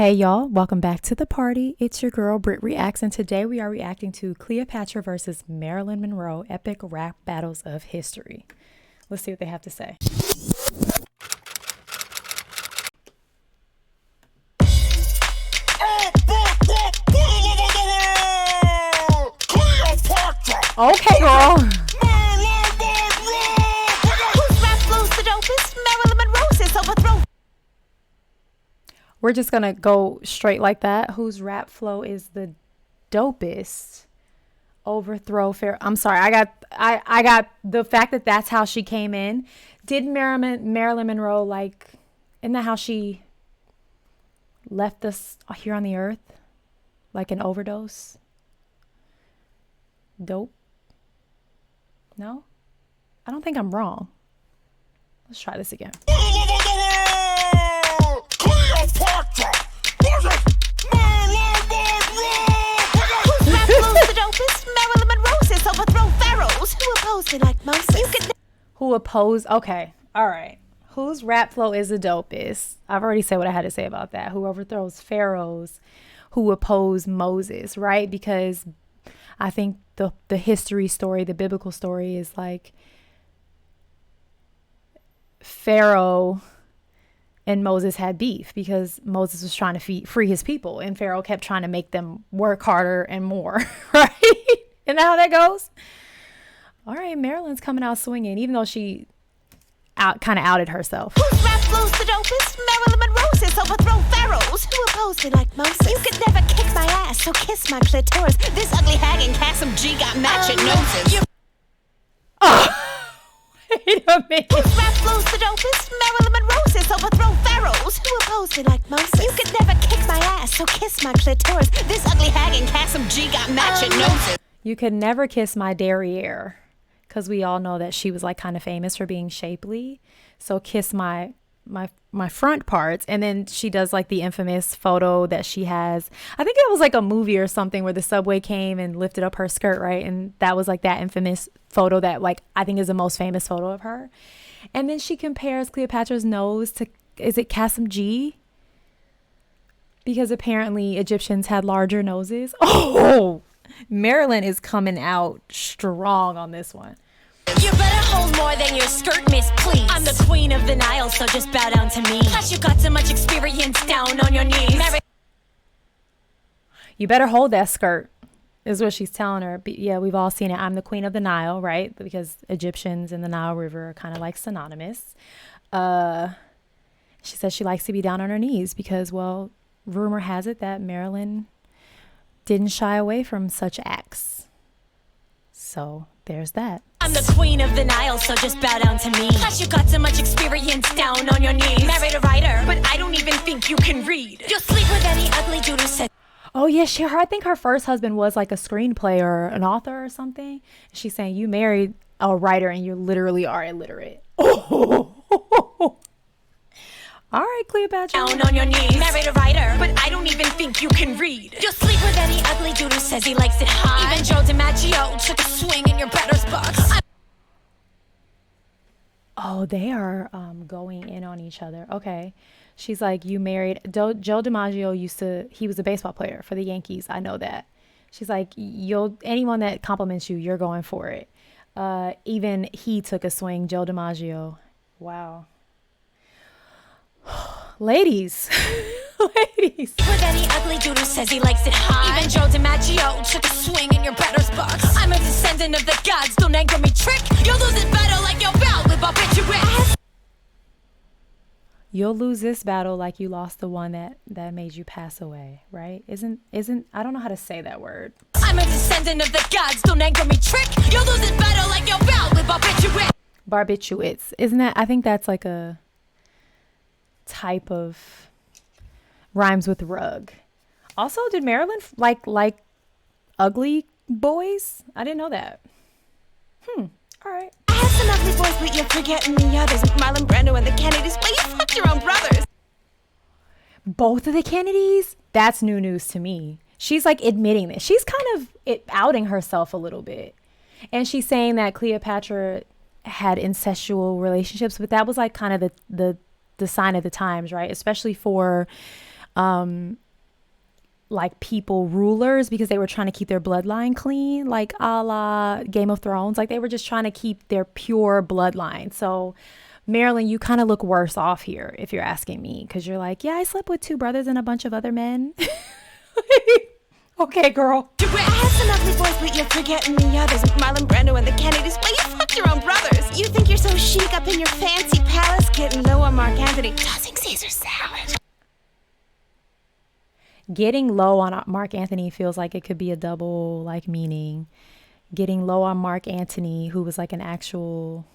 Hey y'all, welcome back to the party. It's your girl BrittReacts, and today we are reacting to Cleopatra versus Marilyn Monroe, epic rap battles of history. Let's see what they have to say. Okay, girl. Whose rap flows the dopest? Marilyn Monroe's overthrow. We're just gonna go straight like that. Whose rap flow is the dopest? Overthrow fair. I'm sorry. I got the fact that that's how she came in. Did Marilyn Monroe, like, isn't that how she left us here on the earth? Like an overdose? Dope? No? I don't think I'm wrong. Let's try this again. Who oppose? Okay. All right. Whose rap flow is the dopest? I've already said what I had to say about that. Who overthrows pharaohs, who oppose Moses, right? Because I think the history story, the biblical story is like Pharaoh and Moses had beef because Moses was trying to free his people, and Pharaoh kept trying to make them work harder and more, right? Isn't that how that goes? All right, Marilyn's coming out swinging, even though she kind of outed herself. Whose rap flows the dopest? Marilyn Monroe's overthrow pharaohs who opposed me like Moses. You could never kick my ass, so kiss my clitoris. This ugly hag and CASHAPP got matching noses. Wait a minute. Whose rap flows the dopest? Marilyn Monroe's overthrow pharaohs who opposed me like Moses. You could never kick my ass, so kiss my clitoris. This ugly hag and CASHAPP got matching noses. You could never kiss my derriere, because we all know that she was like kind of famous for being shapely. So kiss my front parts. And then she does like the infamous photo that she has. I think it was like a movie or something where the subway came and lifted up her skirt, right? And that was like that infamous photo that, like, I think is the most famous photo of her. And then she compares Cleopatra's nose to, is it CASHAPP? Because apparently Egyptians had larger noses. Oh, Marilyn is coming out strong on this one. You better hold more than your skirt, miss, please. I'm the queen of the Nile, so just bow down to me. Plus you got so much experience, down on your knees. You better hold that skirt, is what she's telling her. But yeah, we've all seen it. I'm the queen of the Nile, right? Because Egyptians and the Nile River are kind of like synonymous. She says she likes to be down on her knees because, well, rumor has it that Marilyn didn't shy away from such acts. So there's that. I'm the queen of the Nile, so just bow down to me. Plus you got so much experience, down on your knees. Married a writer, but I don't even think you can read. You'll sleep with any ugly dude who says. Oh yeah, I think her first husband was like a screenplay or an author or something. She's saying you married a writer and you literally are illiterate. All right, Cleopatra. Down on your knees. Married a writer, but I don't even think you can read. You'll sleep with any ugly dude who says he likes it hot. Even Joe DiMaggio took a swing in your batter's box. Oh, they are going in on each other. Okay. She's like, you married Joe DiMaggio he was a baseball player for the Yankees. I know that. She's like, anyone that compliments you, you're going for it. Even he took a swing, Joe DiMaggio. Wow. Ladies. Ladies. With any ugly dude who says he likes it hot. Even Joe DiMaggio took a swing in your batter's box. I'm a descendant of the gods, don't anger me trick. You'll lose this battle like your bout with BrittReacts. You'll lose this battle like you lost the one that made you pass away, right? Isn't I don't know how to say that word. I'm a descendant of the gods, don't anger me trick. You'll lose this battle like your bout with BrittReacts. Barbiturates. Isn't that, I think that's like a type of rhymes with rug. Also, did Marilyn like ugly boys? I didn't know that. All right. I have some ugly boys, but you're forgetting the others. Marlon Brando and the Kennedys. Well, you fucked your own brothers. Both of the Kennedys? That's new news to me. She's like admitting this. She's kind of outing herself a little bit. And she's saying that Cleopatra had incestual relationships, but that was like kind of the sign of the times, right? Especially for like people rulers because they were trying to keep their bloodline clean, like a la Game of Thrones. Like they were just trying to keep their pure bloodline. So Marilyn, you kind of look worse off here if you're asking me, because you're like, yeah, I slept with 2 brothers and a bunch of other men. Okay, girl. I have some ugly boys, but you're forgetting the others. Marlon Brando and the Kennedys. Well, you fucked your own brothers. You think you're so chic up in your fancy palace, getting low on Mark Anthony, tossing Caesar salad. Getting low on Mark Anthony feels like it could be a double like meaning. Getting low on Mark Anthony, who was like an actual,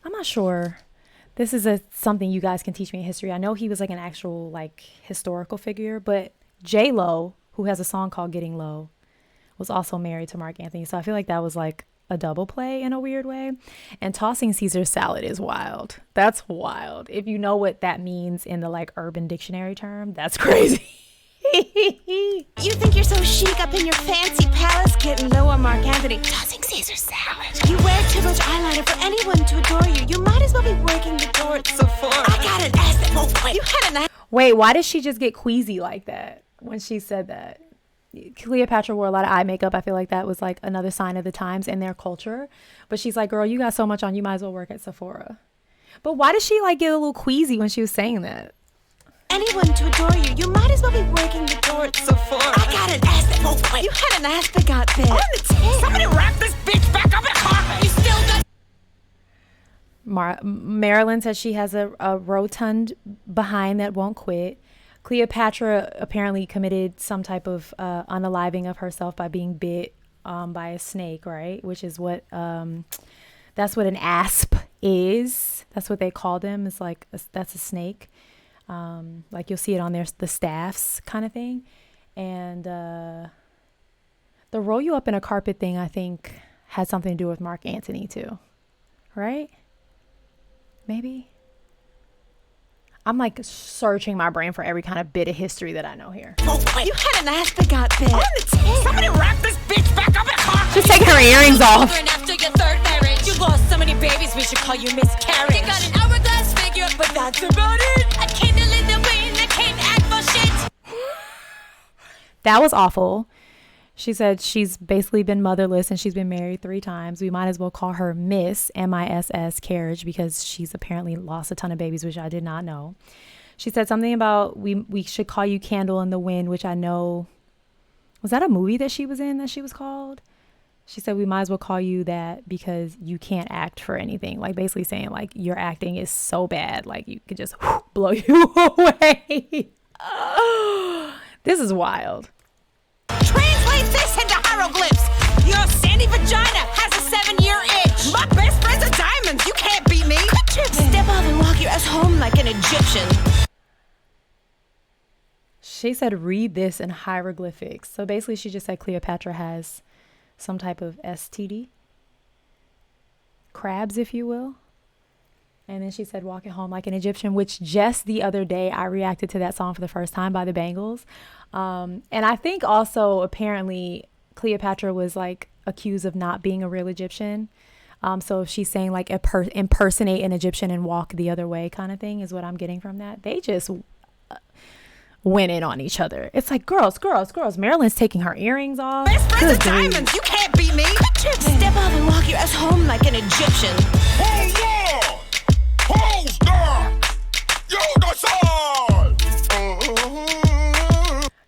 I'm not sure. This is something you guys can teach me in history. I know he was like an actual like historical figure, but J-Lo, who has a song called Getting Low, was also married to Mark Anthony. So I feel like that was like a double play in a weird way. And tossing Caesar salad is wild. That's wild. If you know what that means in the like Urban Dictionary term, that's crazy. You think you're so chic up in your fancy palace, getting low on Mark Anthony, tossing Caesar salad. You wear too much eyeliner for anyone to adore you. You might as well be working the door at Sephora. I got an ass that won't quit. You had an ass. Wait, why did she just get queasy like that when she said that? Cleopatra wore a lot of eye makeup. I feel like that was like another sign of the times in their culture. But she's like, girl, you got so much on, you might as well work at Sephora. But why did she like get a little queasy when she was saying that? Anyone to adore you. You might as well be working the door at Sephora. I got an ass that won't quit. You had an ass that got bit. On the tip. Somebody wrap this bitch back up in carpet. You still got... Marilyn says she has a rotund behind that won't quit. Cleopatra apparently committed some type of unaliving of herself by being bit by a snake, right? Which is what, that's what an asp is. That's what they call them. It's like, that's a snake. Like you'll see it on the staffs kind of thing. And the roll you up in a carpet thing, I think, had something to do with Mark Antony too, right? Maybe. I'm like searching my brain for every kind of bit of history that I know here. Oh, you had an ass that got bit. On the tip. Somebody wrap this bitch back up in carpet. She's taking her earrings off. After your 3rd marriage, you lost so many babies, we should call you miscarriage. You got an hourglass figure, but that's about it. A candle in the wind, I can't act for shit. That was awful. She said she's basically been motherless and she's been married 3 times. We might as well call her Miss MISS Carriage because she's apparently lost a ton of babies, which I did not know. She said something about we should call you Candle in the Wind, which I know. Was that a movie that she was in that she was called? She said we might as well call you that because you can't act for anything. Like basically saying like your acting is so bad. Like you could just blow you away. This is wild. Translate this into hieroglyphs. Your sandy vagina has a 7-year itch. My best friend's a diamond. You can't beat me. Step off and walk your ass home like an Egyptian. She said read this in hieroglyphics. So basically she just said Cleopatra has some type of STD. Crabs, if you will. And then she said walk it home like an Egyptian, which just the other day I reacted to that song for the first time by the Bangles. And I think also apparently Cleopatra was like accused of not being a real Egyptian. So she's saying like impersonate an Egyptian and walk the other way kind of thing is what I'm getting from that. They just went in on each other. It's like girls. Marilyn's taking her earrings off. Best friends are diamonds. You can't beat me. Step off and walk your ass home like an Egyptian. Hold on! Hold on! Yo, that's all!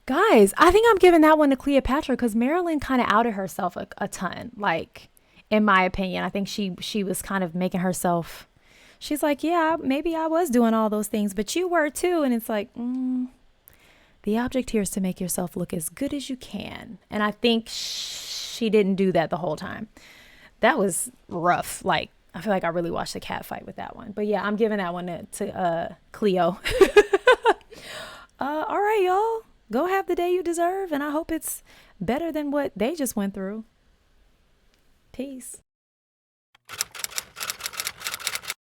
Guys, I think I'm giving that one to Cleopatra because Marilyn kind of outed herself a ton. Like, in my opinion, I think she was kind of making herself. She's like, yeah, maybe I was doing all those things, but you were too. And it's like, the object here is to make yourself look as good as you can. And I think she didn't do that the whole time. That was rough. Like, I feel like I really watched the cat fight with that one. But yeah, I'm giving that one to Cleo. All right, y'all. Go have the day you deserve. And I hope it's better than what they just went through. Peace.